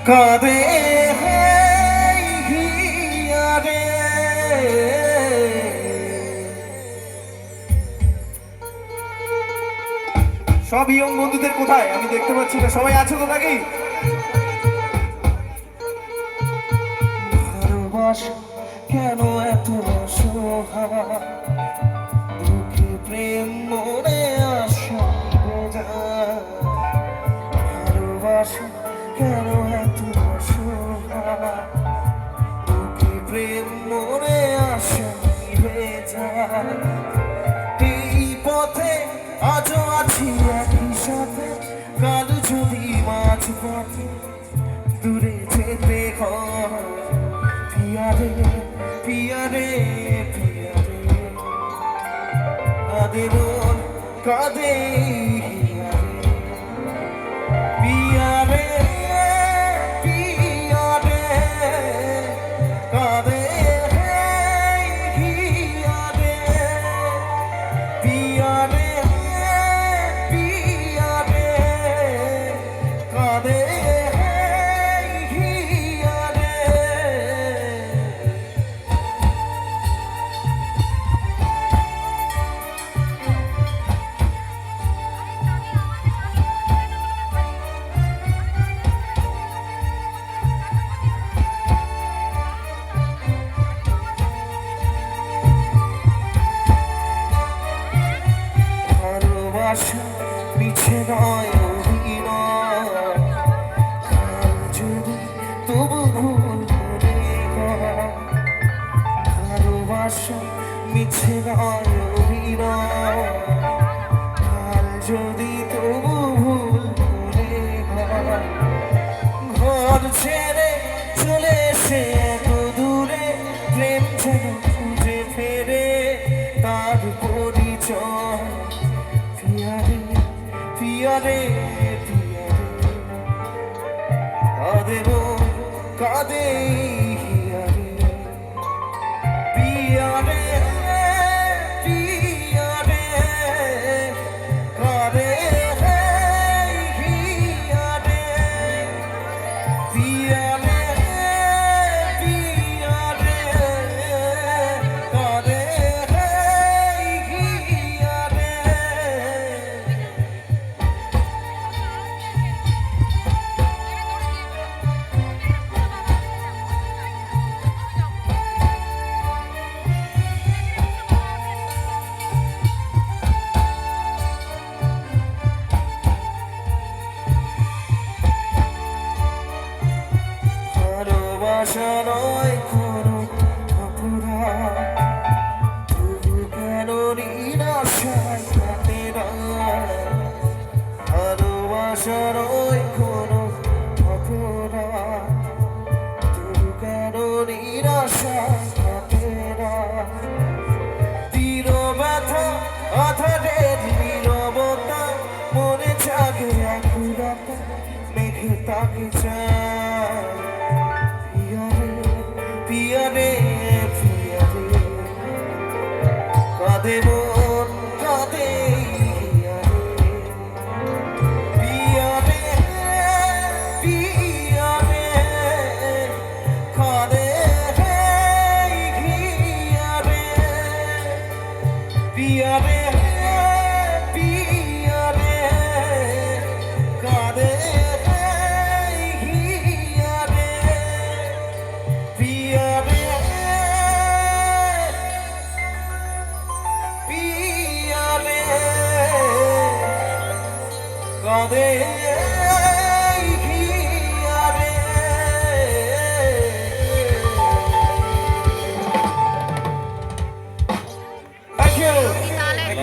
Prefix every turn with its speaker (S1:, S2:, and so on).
S1: কাঁদে হিয়া রে। সব ইয়ং বন্ধুদের কোথায় আমি দেখতে পাচ্ছি না, সবাই আছো তো নাকি? ভালোবাসা কেন এত অসহায়, দুঃখে প্রেম মনে আসা যায়। ভালোবাসা কেন এত অসহায়, দুঃখে প্রেম মনে আসা যায়। এই পথে আজও আছি একই সাথে, কাল যদি মাঝ পথে দূরে যেতে হয়। পিয়ারে পিয়ারে পিয়ারে, কাঁদে মন কাঁদে পিয়ারে পিয়ারে, কাঁদে হিয়ারে পিয়ারে পিয়ারে, কাঁদে মিছে নয় অভিনয়, যদি তবু ভুল করে ভালোবাসা মিছে নয় অভিনয়, যদি তবু ভুল করে ঘর ছেড়ে চলে এসে এত দূরে, প্রেম যেন খুঁজে ফেরে তার পরিচয়। পিয়ারে পিয়ারে পিয়ারে, কাঁদে মন কাঁদে হিয়ারে পিয়ারে পিয়ারে, কাঁদে হিয়ারে পিয়ারে পিয়ারে, কাঁদে হিয়ারে। ভালোবাসা নয় কোনো অপরাধ, তবু কেন নিরাশায় কাটে না। ভালোবাসা নয় কোনো অপরাধ, তবু কেন নিরাশায় কাটে না। তীর ব্যথা আধারের নীরবতা, মনে জাগে আকুলতা, মেঘে তাকে চায়। পিয়ারে পিয়ারে, কাঁদে মন কাঁদে পিয়ারে পিয়ারে, কাঁদে হিয়ারে পিয়ারে পিয়ারে, কাঁদে হিয়ারে পিয়ারে পিয়ারে, কাঁদে।